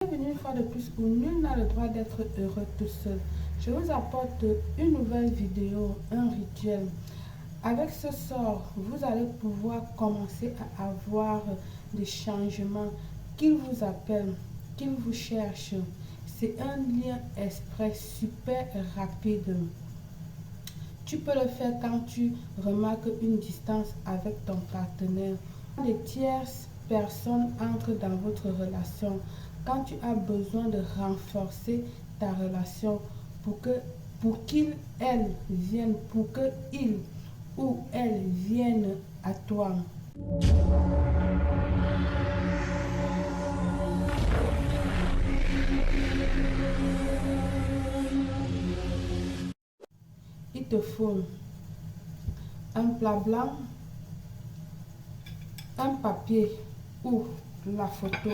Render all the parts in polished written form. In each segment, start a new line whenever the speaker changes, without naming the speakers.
Bienvenue une fois de plus où nul n'a le droit d'être heureux tout seul. Je vous apporte une nouvelle vidéo, un rituel. Avec ce sort, vous allez pouvoir commencer à avoir des changements qu'ils vous appellent, qu'ils vous cherchent. C'est un lien express super rapide. Tu peux le faire quand tu remarques une distance avec ton partenaire. Quand les tierces personnes entrent dans votre relation, quand tu as besoin de renforcer ta relation pour qu'il ou elles viennent à toi. Il te faut un plat blanc, un papier ou la photo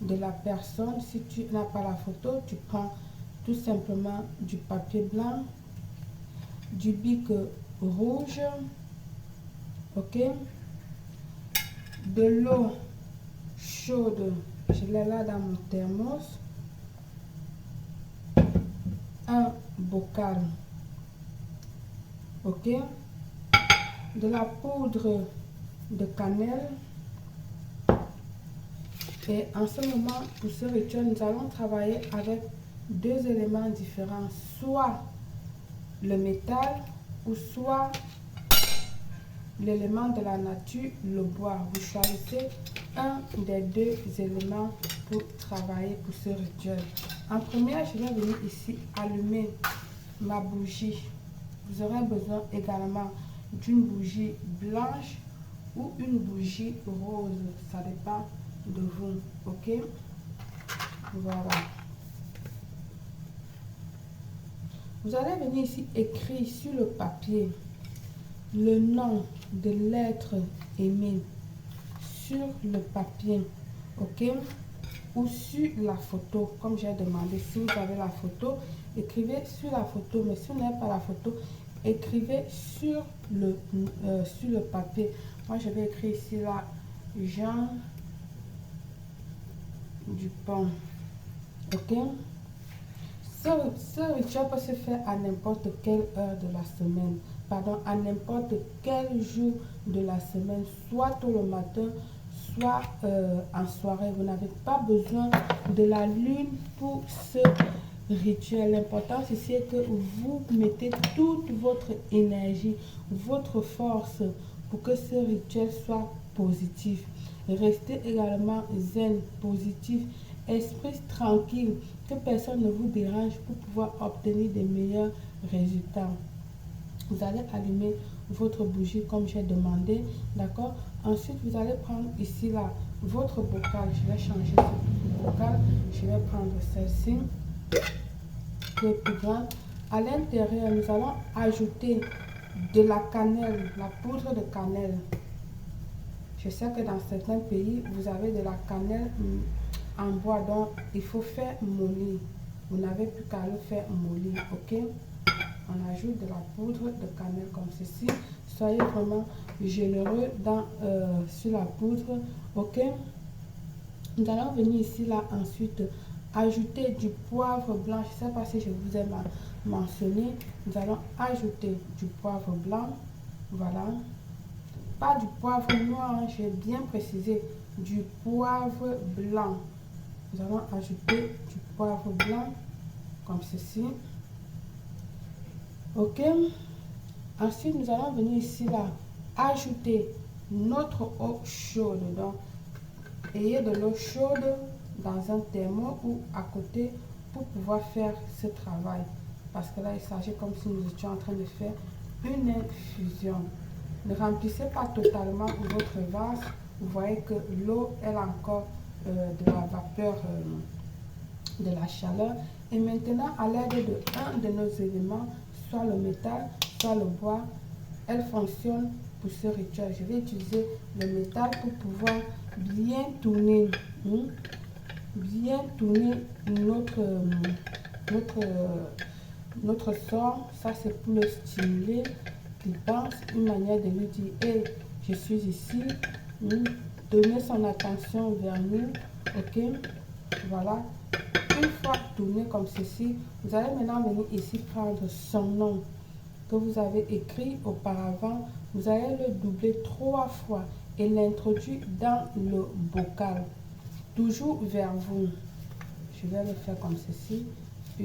de la personne. Si tu n'as pas la photo, tu prends tout simplement du papier blanc, du bic rouge, ok, de l'eau chaude, je l'ai là dans mon thermos, un bocal, ok, de la poudre de cannelle. Et en ce moment, pour ce rituel, nous allons travailler avec deux éléments différents, soit le métal ou soit l'élément de la nature, le bois. Vous choisissez un des deux éléments pour travailler pour ce rituel. En première, je vais venir ici allumer ma bougie. Vous aurez besoin également d'une bougie blanche ou une bougie rose. Ça dépend de vous, ok? Voilà. Vous allez venir ici écrire sur le papier le nom de l'être aimé sur le papier, ok, ou sur la photo, comme j'ai demandé. Si vous avez la photo, écrivez sur la photo, mais si vous n'avez pas la photo, écrivez sur le papier. Moi, je vais écrire ici là, Jean Dupont, ok. Ce rituel peut se faire à n'importe quelle heure de la semaine, à n'importe quel jour de la semaine, soit tôt le matin, soit en soirée. Vous n'avez pas besoin de la lune pour ce rituel. L'important ici est que vous mettez toute votre énergie, votre force pour que ce rituel soit positif. Restez également zen, positif, esprit tranquille, que personne ne vous dérange pour pouvoir obtenir des meilleurs résultats. Vous allez allumer votre bougie comme j'ai demandé, d'accord. Ensuite, vous allez prendre ici là votre bocal. Je vais changer ce bocal. Je vais prendre celle-ci qui est plus grande. À l'intérieur, nous allons ajouter de la cannelle, la poudre de cannelle. Je sais que dans certains pays, vous avez de la cannelle en bois, donc il faut faire mollir. Vous n'avez plus qu'à le faire mollir, ok. On ajoute de la poudre de cannelle comme ceci. Soyez vraiment généreux sur la poudre, ok. Nous allons venir ici là ensuite ajouter du poivre blanc. Je ne sais pas si je vous ai mentionné. Nous allons ajouter du poivre blanc, voilà. Pas du poivre noir, j'ai bien précisé, du poivre blanc. Nous allons ajouter du poivre blanc comme ceci, ok. Ensuite, nous allons venir ici là ajouter notre eau chaude. Donc, ayez de l'eau chaude dans un thermo ou à côté pour pouvoir faire ce travail, parce que là il s'agit comme si nous étions en train de faire une infusion. Ne remplissez pas totalement votre vase. Vous voyez que l'eau elle a encore de la vapeur, de la chaleur. Et maintenant, à l'aide de un de nos éléments, soit le métal, soit le bois, elle fonctionne pour ce rituel. Je vais utiliser le métal pour pouvoir bien tourner, notre sort. Ça, c'est pour le stimuler. Il pense une manière de lui dire, hey, je suis ici. Donner son attention vers nous, ok. Voilà. Une fois tourné comme ceci, vous allez maintenant venir ici prendre son nom que vous avez écrit auparavant. Vous allez le doubler 3 fois et l'introduire dans le bocal. Toujours vers vous. Je vais le faire comme ceci. 1,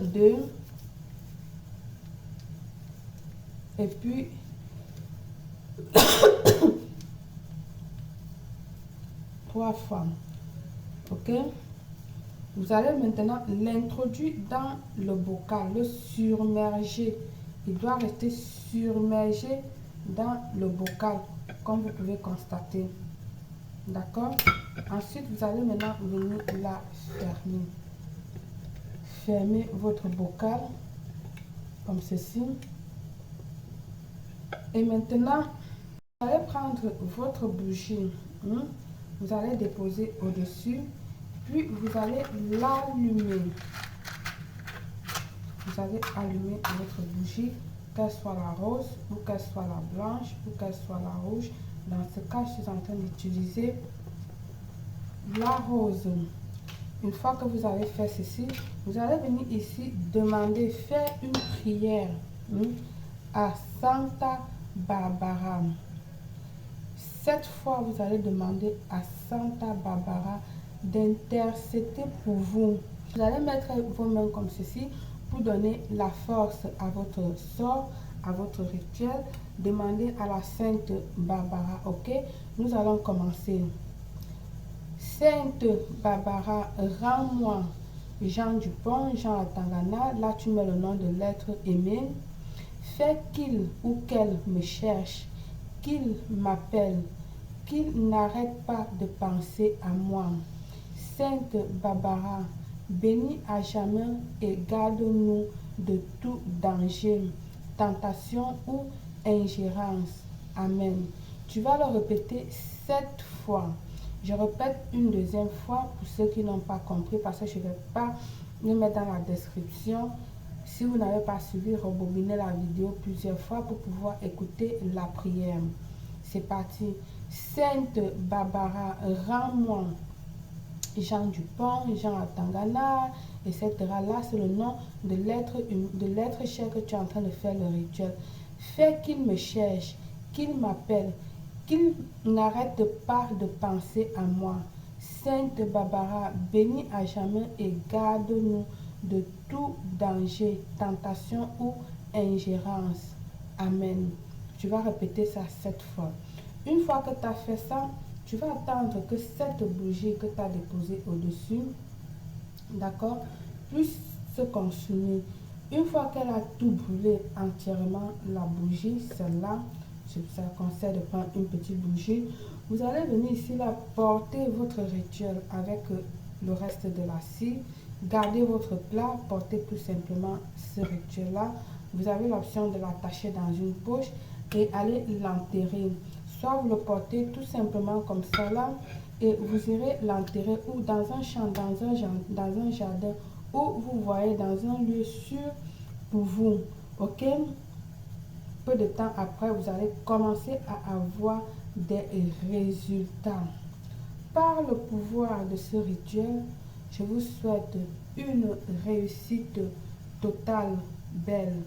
2, et puis 3 fois. Ok? Vous allez maintenant l'introduire dans le bocal, le surmerger. Il doit rester submergé dans le bocal, comme vous pouvez constater. D'accord? Ensuite, vous allez maintenant venir la fermer. Fermez votre bocal comme ceci. Et maintenant, vous allez prendre votre bougie. Vous allez déposer au-dessus. Puis vous allez l'allumer. Vous allez allumer votre bougie, qu'elle soit la rose ou qu'elle soit la blanche ou qu'elle soit la rouge. Dans ce cas, je suis en train d'utiliser la rose. Une fois que vous avez fait ceci, vous allez venir ici demander, faire une prière à Santa Barbara. 7 fois, vous allez demander à Santa Barbara d'intercéder pour vous. Vous allez mettre vos mains comme ceci pour donner la force à votre sort, à votre rituel. Demandez à la Sainte Barbara, ok? Nous allons commencer. Sainte Barbara, rends-moi Jean Dupont, Jean Atangana. Là, tu mets le nom de l'être aimé. Fais qu'il ou qu'elle me cherche, qu'il m'appelle, qu'il n'arrête pas de penser à moi. Sainte Barbara, bénis à jamais et garde-nous de tout danger, tentation ou ingérence. Amen. Tu vas le répéter 7 fois. Je répète une deuxième fois pour ceux qui n'ont pas compris parce que je ne vais pas le mettre dans la description. Si vous n'avez pas suivi, rebobinez la vidéo plusieurs fois pour pouvoir écouter la prière. C'est parti. Sainte Barbara, rends-moi Jean Dupont, Jean Atangana, etc. Là, c'est le nom de l'être cher que tu es en train de faire le rituel. Fais qu'il me cherche, qu'il m'appelle, qu'il n'arrête pas de penser à moi. Sainte Barbara, bénis à jamais et garde-nous de tout danger, tentation ou ingérence. Amen. Tu vas répéter ça 7 fois. Une fois que tu as fait ça, tu vas attendre que cette bougie que tu as déposée au-dessus, d'accord, puisse se consumer. Une fois qu'elle a tout brûlé entièrement, la bougie, celle-là, ça conseille de prendre une petite bougie. Vous allez venir ici, là, porter votre rituel avec le reste de la scie. Gardez votre plat, portez tout simplement ce rituel-là. Vous avez l'option de l'attacher dans une poche et aller l'enterrer. Soit vous le portez tout simplement comme ça là et vous irez l'enterrer ou dans un champ, dans un jardin ou vous voyez dans un lieu sûr pour vous. Ok? Peu de temps après, vous allez commencer à avoir des résultats. Par le pouvoir de ce rituel, je vous souhaite une réussite totale, belle.